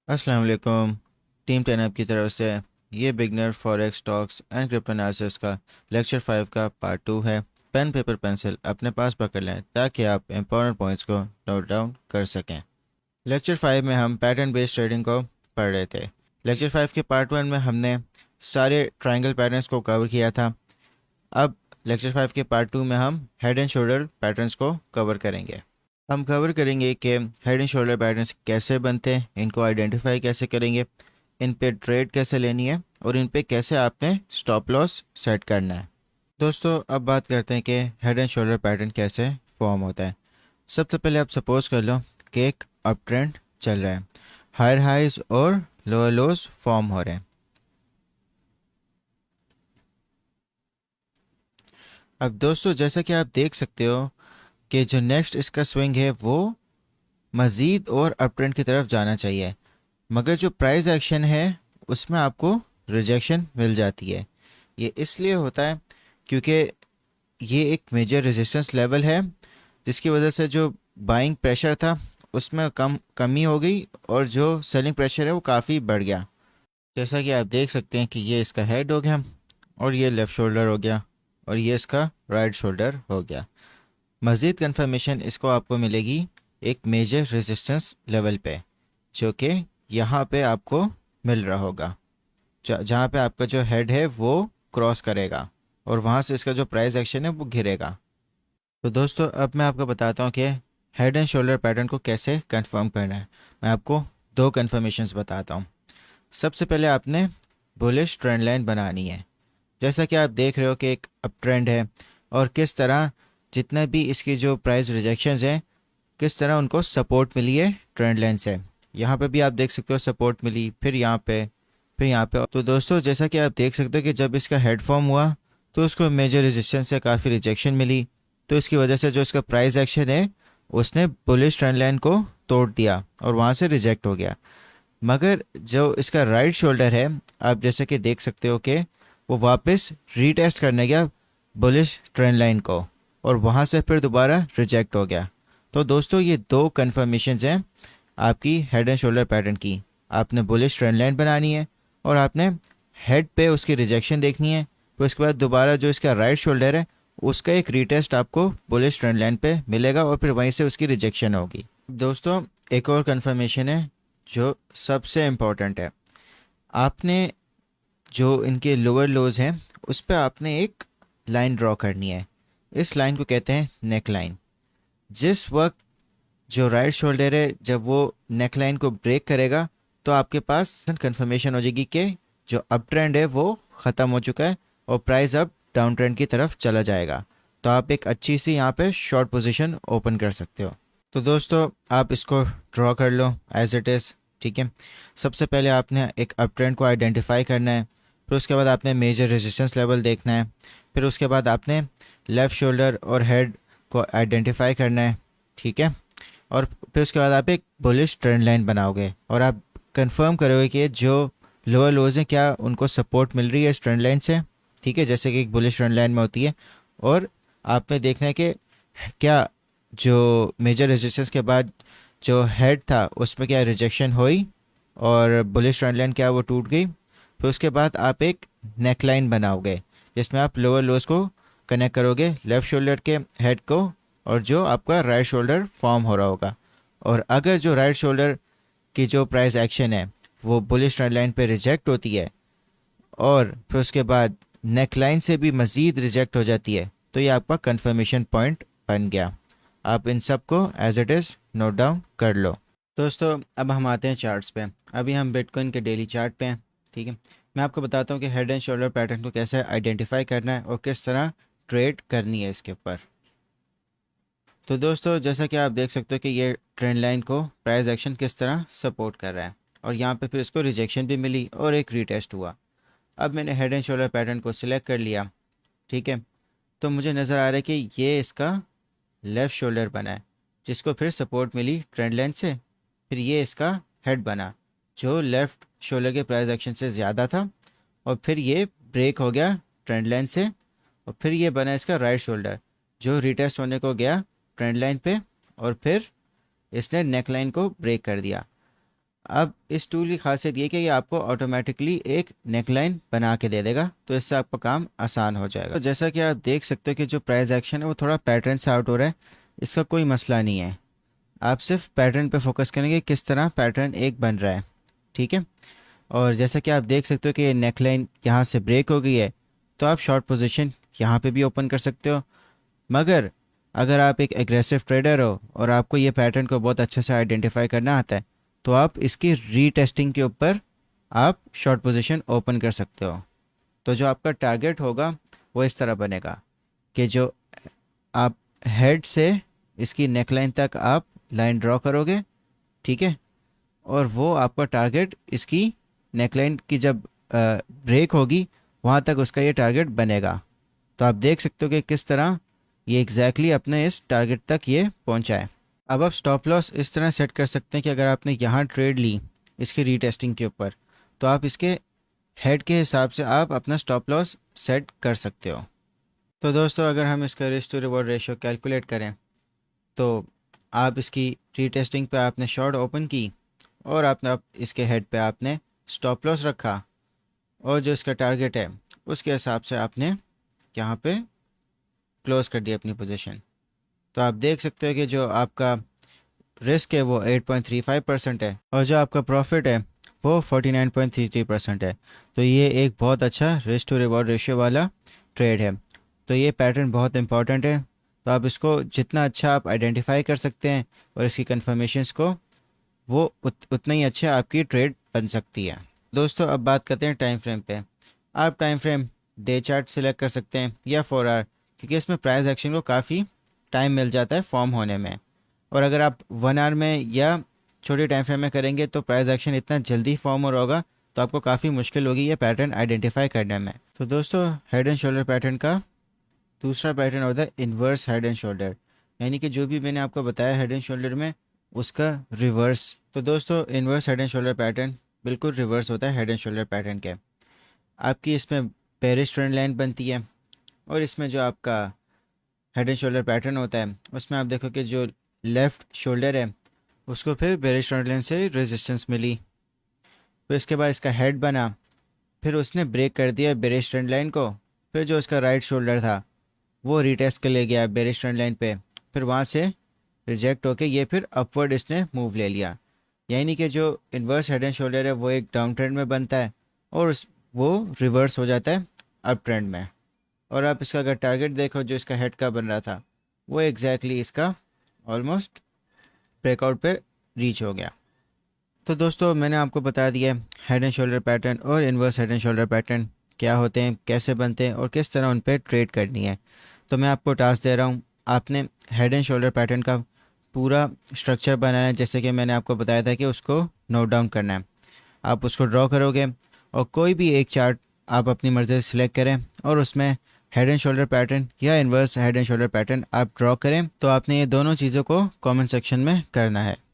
अस्सलाम वालेकुम। टीम 10 की तरफ से ये beginner forex stocks and crypto analysis का लेक्चर 5 का पार्ट 2 है। पेन पेपर पेंसिल अपने पास पकड़ लें ताकि आप इंपॉर्टेंट पॉइंट्स को नोट डाउन कर सकें। लेक्चर 5 में हम पैटर्न बेस्ड ट्रेडिंग को पढ़ रहे थे। लेक्चर 5 के पार्ट 1 में हमने सारे ट्रायंगल पैटर्न्स को कवर किया था। अब लेक्चर 5 के पार्ट 2 में हम हेड एंड शोल्डर पैटर्न्स को कवर करेंगे। हम कवर करेंगे कि हेड एंड शोल्डर पैटर्न्स कैसे बनते हैं, इनको आइडेंटिफाई कैसे करेंगे, इन पे ट्रेड कैसे लेनी है और इन पे कैसे आपने स्टॉप लॉस सेट करना है। दोस्तों अब बात करते हैं कि हेड एंड शोल्डर पैटर्न कैसे फॉर्म होता है। सबसे पहले आप सपोज कर लो कि एक अप ट्रेंड चल रहा है, हायर हाइज और लोअर लोज फॉर्म हो रहे हैं। अब दोस्तों जैसा कि आप देख सकते हो कि जो नेक्स्ट इसका स्विंग है वो मज़ीद और अप ट्रेंड की तरफ जाना चाहिए, मगर जो प्राइस एक्शन है उसमें आपको रिजेक्शन मिल जाती है। ये इसलिए होता है क्योंकि ये एक मेजर रेजिस्टेंस लेवल है, जिसकी वजह से जो बाइंग प्रेशर था उसमें कमी हो गई और जो सेलिंग प्रेशर है वो काफ़ी बढ़ गया। जैसा कि आप देख सकते हैं कि ये इसका हेड हो गया और ये लेफ़्ट शोल्डर हो गया और ये इसका राइट शोल्डर हो गया। मज़ीद कंफर्मेशन इसको आपको मिलेगी एक मेजर रेजिस्टेंस लेवल पे, जो कि यहाँ पे आपको मिल रहा होगा, जहाँ पे आपका जो हेड है वो क्रॉस करेगा और वहाँ से इसका जो प्राइस एक्शन है वो गिरेगा। तो दोस्तों अब मैं आपको बताता हूँ कि हेड एंड शोल्डर पैटर्न को कैसे कंफर्म करना है। मैं आपको दो कंफर्मेशंस बताता हूँ। सबसे पहले आपने बुलिश ट्रेंड लाइन बनानी है। जैसा कि आप देख रहे हो कि एक अप ट्रेंड है और किस तरह जितने भी इसकी जो प्राइस रिजेक्शंस हैं किस तरह उनको सपोर्ट मिली है ट्रेंड लाइन से। यहाँ पे भी आप देख सकते हो सपोर्ट मिली, फिर यहाँ पे, फिर यहाँ पे। तो दोस्तों जैसा कि आप देख सकते हो कि जब इसका हेड फॉर्म हुआ तो उसको मेजर रेजिस्टेंस से काफ़ी रिजेक्शन मिली, तो इसकी वजह से जो इसका प्राइस एक्शन है उसने बुलिश ट्रेंड लाइन को तोड़ दिया और वहाँ से रिजेक्ट हो गया। मगर जो इसका राइट शोल्डर है, आप जैसे कि देख सकते हो कि वो वापस रीटेस्ट करने गया बुलिश ट्रेंड लाइन को और वहाँ से फिर दोबारा रिजेक्ट हो गया। तो दोस्तों ये दो कन्फर्मेशंस हैं आपकी हेड एंड शोल्डर पैटर्न की। आपने बुलिश ट्रेंड लाइन बनानी है और आपने हेड पे उसकी रिजेक्शन देखनी है, फिर उसके बाद दोबारा जो इसका राइट शोल्डर है उसका एक रीटेस्ट आपको बुलिश ट्रेंड लाइन पे मिलेगा और फिर वहीं से उसकी रिजेक्शन होगी। दोस्तों एक और कन्फर्मेशन है जो सबसे इम्पोर्टेंट है। आपने जो इनके लोअर लोज हैं उस पर आपने एक लाइन ड्रॉ करनी है। इस लाइन को कहते हैं नेक लाइन। जिस वक्त जो राइट शोल्डर है जब वो नेक लाइन को ब्रेक करेगा तो आपके पास कंफर्मेशन हो जाएगी कि जो अप ट्रेंड है वो ख़त्म हो चुका है और प्राइस अब डाउन ट्रेंड की तरफ चला जाएगा। तो आप एक अच्छी सी यहाँ पे शॉर्ट पोजीशन ओपन कर सकते हो। तो दोस्तों आप इसको ड्रॉ कर लो एज इट इज़, ठीक है। सबसे पहले आपने एक अप ट्रेंड को आइडेंटिफाई करना है, फिर उसके बाद आपने मेजर रेजिस्टेंस लेवल देखना है, फिर उसके बाद आपने लेफ़्ट शोल्डर और हेड को आइडेंटिफाई करना है, ठीक है। और फिर उसके बाद आप एक बुलिश ट्रेंड लाइन बनाओगे और आप कंफर्म करोगे कि जो लोअर लोज हैं क्या उनको सपोर्ट मिल रही है इस ट्रेंड लाइन से, ठीक है, जैसे कि एक बुलिश ट्रेंड लाइन में होती है। और आपने देखना है कि क्या जो मेजर रेजिस्टेंस के बाद जो हेड था उसमें क्या रिजेक्शन हुई और बुलिश ट्रेंड लाइन क्या वो टूट गई। फिर उसके बाद आप एक नेक लाइन बनाओगे जिसमें आप लोअर लोज को कनेक्ट करोगे लेफ़्ट शोल्डर के हेड को और जो आपका राइट शोल्डर फॉर्म हो रहा होगा। और अगर जो राइट शोल्डर की जो प्राइस एक्शन है वो बुलिश ट्रेंड लाइन पे रिजेक्ट होती है और फिर उसके बाद नेक लाइन से भी मज़ीद रिजेक्ट हो जाती है तो ये आपका कंफर्मेशन पॉइंट बन गया। आप इन सब को as it is note down कर लो। दोस्तों अब हम आते हैं चार्ट्स पे। अभी हम बिटकॉइन के डेली चार्ट पे हैं, ठीक है। मैं आपको बताता हूँ कि हेड एंड शोल्डर पैटर्न को कैसे आइडेंटिफाई करना है और किस तरह ट्रेड करनी है इसके ऊपर। तो दोस्तों जैसा कि आप देख सकते हो कि ये ट्रेंड लाइन को प्राइस एक्शन किस तरह सपोर्ट कर रहा है और यहाँ पे फिर इसको रिजेक्शन भी मिली और एक रीटेस्ट हुआ। अब मैंने हेड एंड शोल्डर पैटर्न को सिलेक्ट कर लिया, ठीक है। तो मुझे नज़र आ रहा है कि ये इसका लेफ़्ट शोल्डर बना है जिसको फिर सपोर्ट मिली ट्रेंड लाइन से। फिर ये इसका हेड बना जो लेफ़्ट शोल्डर के प्राइस एक्शन से ज़्यादा था और फिर ये ब्रेक हो गया ट्रेंड लाइन से। और फिर ये बना इसका राइट शोल्डर जो रिटेस्ट होने को गया ट्रेंड लाइन पे और फिर इसने नेक लाइन को ब्रेक कर दिया। अब इस टूल की खासियत ये कि ये आपको ऑटोमेटिकली एक नेकलाइन बना के दे देगा, तो इससे आपका काम आसान हो जाएगा। तो जैसा कि आप देख सकते हो कि जो प्राइस एक्शन है वो थोड़ा पैटर्न से आउट हो रहा है, इसका कोई मसला नहीं है। आप सिर्फ पैटर्न पे फोकस करेंगे, किस तरह पैटर्न एक बन रहा है, ठीक है। और जैसा कि आप देख सकते हो कि नेकलाइन यहाँ से ब्रेक हो गई है, तो आप शॉर्ट पोजीशन यहाँ पे भी ओपन कर सकते हो। मगर अगर आप एक एग्रेसिव ट्रेडर हो और आपको ये पैटर्न को बहुत अच्छे से आइडेंटिफाई करना आता है, तो आप इसकी रीटेस्टिंग के ऊपर आप शॉर्ट पोजीशन ओपन कर सकते हो। तो जो आपका टारगेट होगा वो इस तरह बनेगा कि जो आप हेड से इसकी नेकलाइन तक आप लाइन ड्रॉ करोगे, ठीक है। और वो आपका टारगेट इसकी नेकलाइन की जब ब्रेक होगी वहाँ तक उसका ये टारगेट बनेगा। तो आप देख सकते हो कि किस तरह ये एग्जैक्टली अपने इस टारगेट तक ये पहुँचा है। अब आप स्टॉप लॉस इस तरह सेट कर सकते हैं कि अगर आपने यहाँ ट्रेड ली इसकी रीटेस्टिंग के ऊपर, तो आप इसके हेड के हिसाब से आप अपना स्टॉप लॉस सेट कर सकते हो। तो दोस्तों अगर हम इसका risk to reward ratio calculate करें, तो आप इसकी रीटेस्टिंग पे आपने शॉर्ट ओपन की और आपने आप इसके हेड पे आपने स्टॉप लॉस रखा, और जो इसका टारगेट है उसके हिसाब से आपने यहाँ पे क्लोज कर दिया अपनी पोजीशन। तो आप देख सकते हो कि जो आपका रिस्क है वो 8.35% है और जो आपका प्रॉफिट है वो 49.33% है। तो ये एक बहुत अच्छा रिस्क टू रिवॉर्ड रेशियो वाला ट्रेड है। तो ये पैटर्न बहुत इंपॉर्टेंट है, तो आप इसको जितना अच्छा आप आइडेंटिफाई कर सकते हैं और इसकी कन्फर्मेशंस को, वो उतना ही अच्छा आपकी ट्रेड बन सकती है। दोस्तों अब बात करते हैं टाइम फ्रेम पे। आप time frame day chart select कर सकते हैं या 4 आवर, क्योंकि इसमें प्राइस एक्शन को काफ़ी टाइम मिल जाता है फॉर्म होने में। और अगर आप 1 आवर में या छोटे टाइम फ्रेम में करेंगे तो प्राइस एक्शन इतना जल्दी फॉर्म हो रहा होगा, तो आपको काफ़ी मुश्किल होगी ये पैटर्न आइडेंटिफाई करने में। तो दोस्तों हेड एंड शोल्डर पैटर्न का दूसरा पैटर्न होता है इन्वर्स हेड एंड शोल्डर, यानी कि जो भी मैंने आपको बताया हेड एंड शोल्डर में उसका रिवर्स। तो दोस्तों inverse head and shoulder pattern बिल्कुल रिवर्स होता है हेड एंड शोल्डर पैटर्न के। आपकी इसमें बेरिश ट्रेंड लाइन बनती है, और इसमें जो आपका हेड एंड शोल्डर पैटर्न होता है उसमें आप देखो कि जो लेफ़्ट शोल्डर है उसको फिर बेरिश ट्रेंड लाइन से रेजिस्टेंस मिली, फिर इसके बाद इसका हेड बना, फिर उसने ब्रेक कर दिया बेरिश ट्रेंड लाइन को, फिर जो उसका राइट शोल्डर था वो रीटेस्ट के ले गया बेरिश ट्रेंड लाइन पे, फिर वहाँ से रिजेक्ट होके ये फिर अपवर्ड इसने मूव ले लिया। यानी कि जो इन्वर्स हेड एंड शोल्डर है वो एक डाउन ट्रेंड में बनता है और वो रिवर्स हो जाता है अप ट्रेंड में। और आप इसका अगर टारगेट देखो जो इसका हेड का बन रहा था वो एग्जैक्टली इसका ऑलमोस्ट ब्रेकआउट पे रीच हो गया। तो दोस्तों मैंने आपको बता दिया हेड एंड शोल्डर पैटर्न और inverse head and shoulder pattern क्या होते हैं, कैसे बनते हैं और किस तरह उन पर ट्रेड करनी है। तो मैं आपको टास्क दे रहा हूँ, आपने हेड एंड शोल्डर पैटर्न का पूरा स्ट्रक्चर बनाना है, जैसे कि मैंने आपको बताया था कि उसको नोट डाउन करना है। आप उसको ड्रॉ करोगे और कोई भी एक चार्ट आप अपनी मर्ज़ी से सिलेक्ट करें और उसमें हेड एंड शोल्डर पैटर्न या inverse head and shoulder pattern आप ड्रॉ करें। तो आपने ये दोनों चीज़ों को कमेंट सेक्शन में करना है।